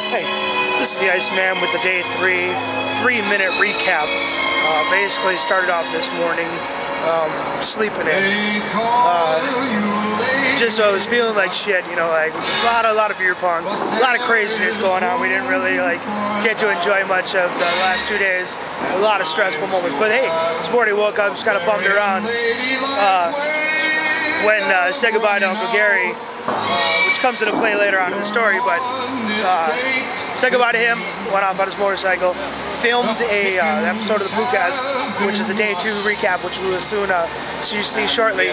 Hey, this is the Iceman with the day 3-minute recap. Basically started off this morning sleeping in. Just I was feeling like shit, you know, like a lot of beer pong, a lot of craziness going on. We didn't really get to enjoy much of the last 2 days. A lot of stressful moments. But hey, this morning woke up, just kind of bummed around when I said goodbye to Uncle Gary, which comes into play later on in the story. But said goodbye to him, went off on his motorcycle, filmed a episode of the Podcast, which is a day 2 recap, which we will soon see shortly.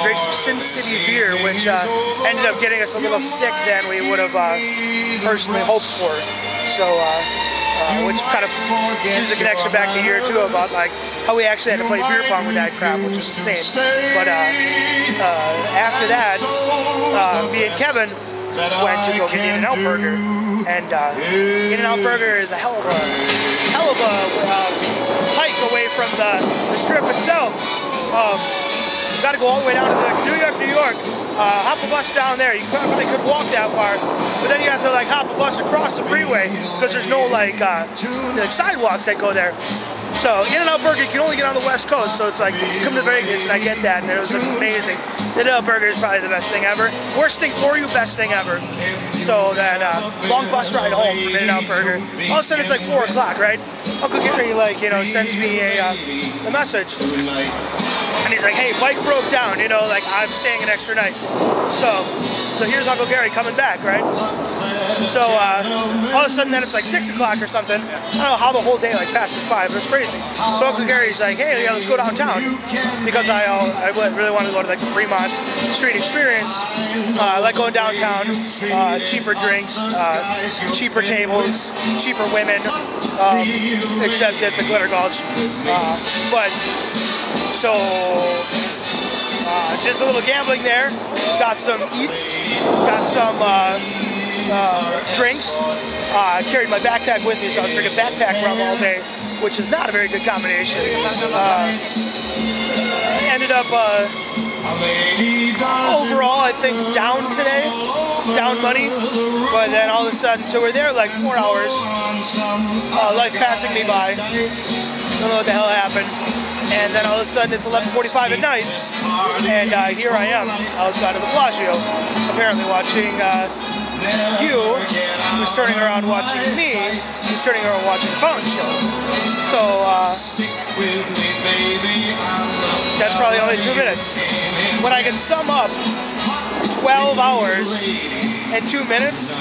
Drank some Sin City beer, which ended up getting us a little sick than we would have personally hoped for. So, which kind of gives a connection back to year 2 about like how we actually had to play beer pong with that crap, which was insane. But after that, me and Kevin went to go get the In-N-Out Burger, and In-N-Out Burger is a hell of a hike away from the strip itself. You got to go all the way down to New York. Hop a bus down there. You probably could walk that far, but then you have to like hop a bus across the freeway because there's no like sidewalks that go there. So In-N-Out Burger, you can only get on the West Coast, so it's like, come to Vegas, and I get that, and it was amazing. In-N-Out Burger is probably the best thing ever. Worst thing for you, best thing ever. So then, long bus ride home from In-N-Out Burger. All of a sudden, it's like 4 o'clock, right? Uncle Gary, like, you know, sends me a message, and he's like, hey, bike broke down, you know, like, I'm staying an extra night. So here's Uncle Gary coming back, right? So all of a sudden then it's like 6 o'clock or something. I don't know how the whole day like passes by, but it's crazy. So Uncle Gary's like, hey, yeah, let's go downtown, because I really wanted to go to like the Fremont Street Experience. I like going downtown. Cheaper drinks, cheaper tables, cheaper women, except at the Glitter Gulch. Did a little gambling there, got some eats, got some drinks. Carried my backpack with me, so I was drinking backpack rum all day, which is not a very good combination. Ended up overall, I think, down today, down money, but then all of a sudden, so we're there like 4 hours, life passing me by, don't know what the hell happened. And then all of a sudden it's 11:45 at night, and here I am outside of the Bellagio, apparently watching you, who's turning around watching me, who's turning around watching the phone show. So that's probably only 2 minutes. When I can sum up 12 hours and 2 minutes,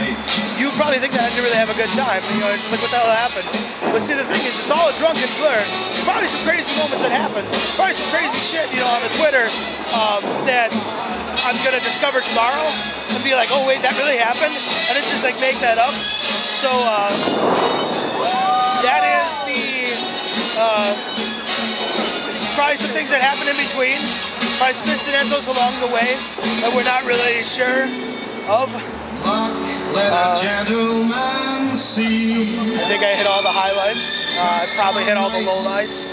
you probably think that I didn't really have a good time. You know, like what the hell happened? But see, the thing is, it's all a drunken blur. Probably some crazy moments that happened. Probably some crazy shit, you know, on the Twitter that I'm gonna discover tomorrow and be like, oh wait, that really happened, and it's just like make that up. So that is probably some things that happen in between. Probably some incidentals along the way that we're not really sure of. I think I hit all the highlights. I probably hit all the lowlights.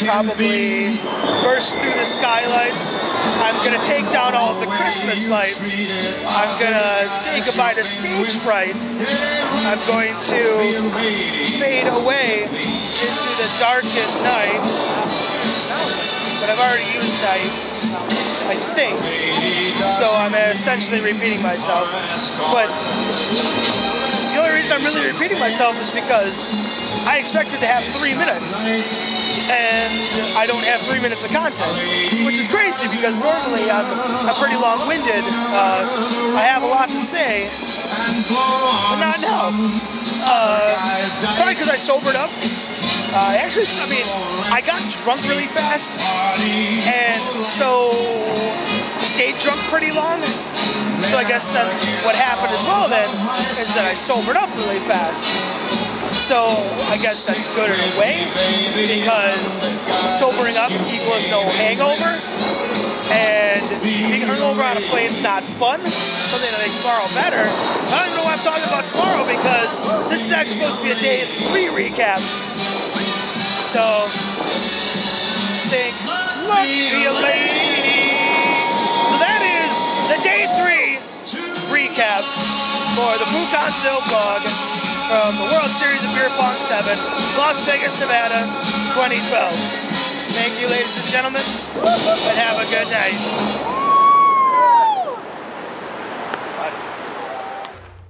Probably burst through the skylights. I'm going to take down all of the Christmas lights. I'm going to say goodbye to stage fright. I'm going to fade away into the darkened night. But I've already used night, I think. So I'm essentially repeating myself. But the only reason I'm really repeating myself is because I expected to have 3 minutes, and I don't have 3 minutes of content, which is crazy because normally I'm pretty long-winded. I have a lot to say, but not now. Probably because I sobered up. Actually, I mean, I got drunk really fast, and so stayed drunk pretty long. So I guess that what happened as well then is that I sobered up really fast. So I guess that's good in a way, because sobering up equals no hangover, and being hungover on a plane is not fun. Something to make tomorrow better. I don't even know why I'm talking about tomorrow, because this is actually supposed to be a day 3 recap. So, think, look, be a lady. So that is the day 3 recap for the VII blog from the World Series of Beer Pong 7, Las Vegas, Nevada, 2012. Thank you, ladies and gentlemen, and have a good night.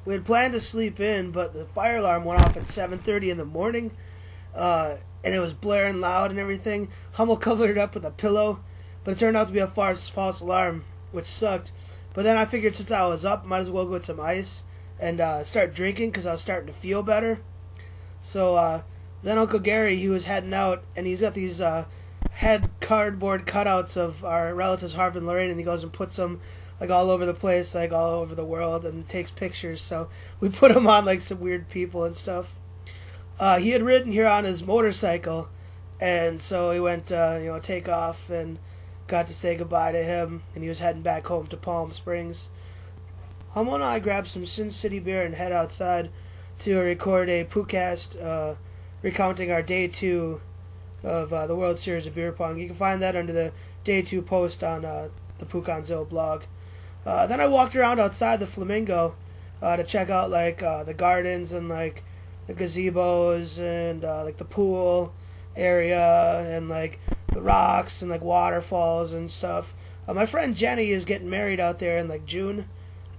We had planned to sleep in, but the fire alarm went off at 7:30 in the morning, and it was blaring loud and everything. Hummel covered it up with a pillow, but it turned out to be a false alarm, which sucked. But then I figured since I was up, might as well go get some ice and start drinking because I was starting to feel better. So then Uncle Gary, he was heading out, and he's got these head cardboard cutouts of our relatives Harvey and Lorraine, and he goes and puts them like all over the place, like all over the world, and takes pictures. So we put him on like some weird people and stuff. He had ridden here on his motorcycle, and so he went, take off and got to say goodbye to him, and he was heading back home to Palm Springs. Hummel and I grabbed some Sin City beer and head outside to record a podcast recounting our Day 2 of the World Series of Beer Pong. You can find that under the Day 2 post on the VII blog. Then I walked around outside the Flamingo to check out like the gardens and like the gazebos and like the pool area and like the rocks and like waterfalls and stuff. My friend Jenny is getting married out there in like June,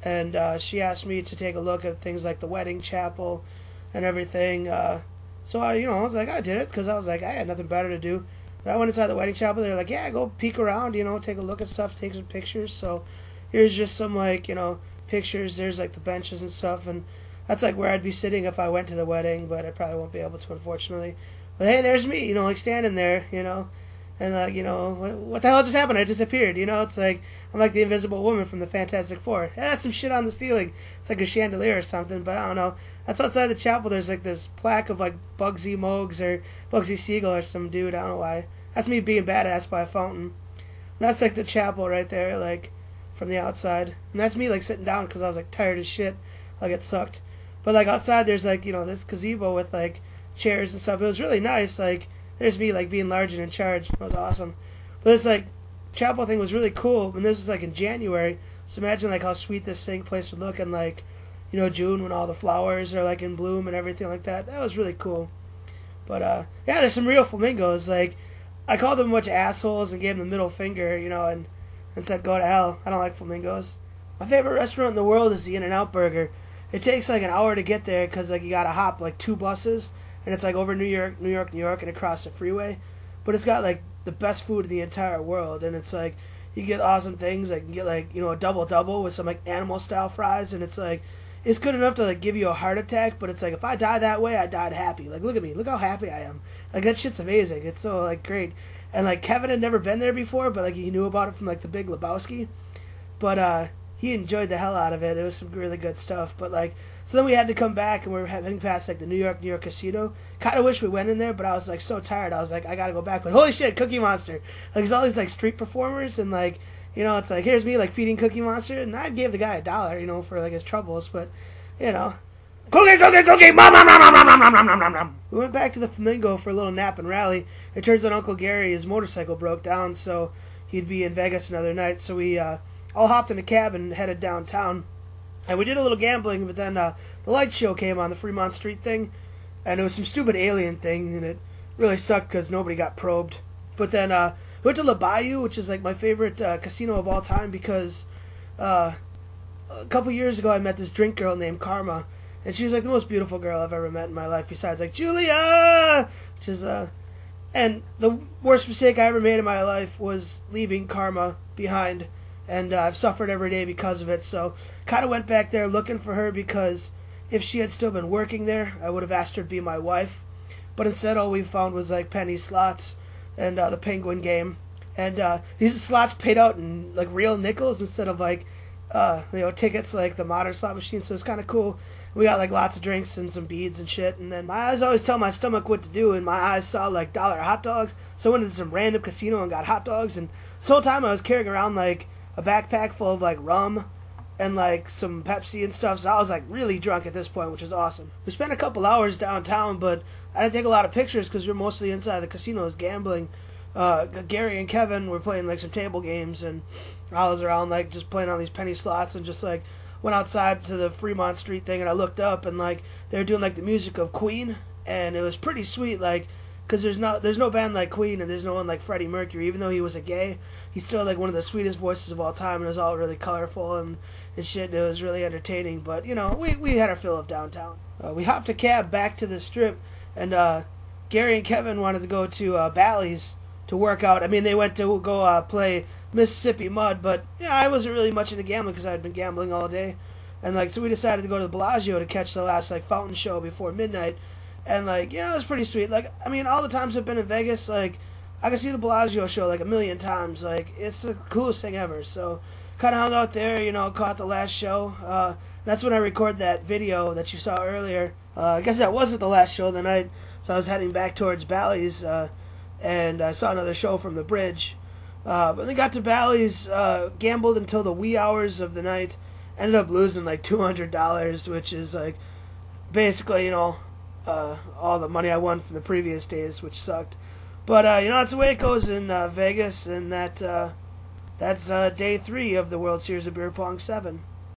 and she asked me to take a look at things like the wedding chapel and everything. So I was like, I did it because I was like, I had nothing better to do. I went inside the wedding chapel. They were like, yeah, go peek around, take a look at stuff, take some pictures. So here's just some like pictures. There's like the benches and stuff, and that's like where I'd be sitting if I went to the wedding, but I probably won't be able to, unfortunately. But hey, there's me, like standing there, and like what the hell just happened? I disappeared. It's like I'm like the Invisible Woman from the Fantastic Four. Yeah, that's some shit on the ceiling. It's like a chandelier or something, but I don't know. That's outside the chapel. There's like this plaque of like Bugsy Mogs or Bugsy Siegel or some dude. I don't know why. That's me being badass by a fountain. And that's like the chapel right there, like from the outside. And that's me like sitting down because I was like tired as shit. Like it sucked. But like outside there's like this gazebo with like chairs and stuff. It was really nice. Like there's me like being large and in charge. It was awesome. But this like chapel thing was really cool. And this was like in January. So imagine like how sweet this place would look in like June when all the flowers are like in bloom and everything like that. That was really cool. But yeah, there's some real flamingos. Like I called them a bunch of assholes and gave them the middle finger, and said go to hell. I don't like flamingos. My favorite restaurant in the world is the In-N-Out Burger. It takes like an hour to get there because like you gotta hop like 2 buses, and it's like over New York, and across the freeway. But it's got like the best food in the entire world, and it's like you get awesome things. Like you can get like a double with some like animal style fries, and it's like it's good enough to like give you a heart attack. But it's like if I die that way, I died happy. Like look at me, look how happy I am. Like that shit's amazing. It's so like great. And like Kevin had never been there before, but like he knew about it from like the Big Lebowski. But he enjoyed the hell out of it. It was some really good stuff. But like so then we had to come back, and we were heading past like the New York casino. Kind of wish we went in there, but I was like so tired. I was like I gotta go back. But holy shit, Cookie Monster! Like there's all these like street performers, and like it's like here's me like feeding Cookie Monster, and I gave the guy $1, for like his troubles, but Cookie, mom, mom, mom, mom, mom, mom, mom, mom. We went back to the Flamingo for a little nap and rally. It turns out Uncle Gary, his motorcycle broke down, so he'd be in Vegas another night. So we all hopped in a cab and headed downtown. And we did a little gambling, but then the light show came on, the Fremont Street thing, and it was some stupid alien thing, and it really sucked because nobody got probed. But then we went to La Bayou, which is like my favorite casino of all time, because a couple years ago I met this drink girl named Karma. And she was like the most beautiful girl I've ever met in my life, besides like Julia, which is and the worst mistake I ever made in my life was leaving Karma behind, and I've suffered every day because of it. So kind of went back there looking for her, because if she had still been working there, I would have asked her to be my wife. But instead, all we found was like penny slots and the Penguin game, and these slots paid out in like real nickels instead of like tickets like the modern slot machine. So it's kind of cool. We got like lots of drinks and some beads and shit, and then my eyes always tell my stomach what to do, and my eyes saw like dollar hot dogs, so I went into some random casino and got hot dogs, and this whole time I was carrying around like a backpack full of like rum and like some Pepsi and stuff, so I was like really drunk at this point, which was awesome. We spent a couple hours downtown, but I didn't take a lot of pictures because we were mostly inside the casinos gambling. Gary and Kevin were playing like some table games, and I was around like just playing on these penny slots and just like went outside to the Fremont Street thing, and I looked up, and like they were doing like the music of Queen, and it was pretty sweet. Like, because there's no band like Queen, and there's no one like Freddie Mercury. Even though he was a gay, he's still like one of the sweetest voices of all time, and it was all really colorful and shit. And it was really entertaining. But you know, we had our fill of downtown. We hopped a cab back to the Strip, and Gary and Kevin wanted to go to Bally's to work out. I mean, they went to go play Mississippi Mud, but yeah, I wasn't really much into gambling because I had been gambling all day, and like so we decided to go to the Bellagio to catch the last like fountain show before midnight, and like yeah, it was pretty sweet. Like I mean, all the times I've been in Vegas, like I can see the Bellagio show like a million times. Like it's the coolest thing ever. So kind of hung out there, you know, caught the last show. That's when I recorded that video that you saw earlier. I guess that wasn't the last show of the night, so I was heading back towards Bally's, and I saw another show from the bridge. But then got to Bally's, gambled until the wee hours of the night, ended up losing like $200, which is like basically, you know, all the money I won from the previous days, which sucked. But, you know, that's the way it goes in Vegas, and that's day 3 of the World Series of Beer Pong 7.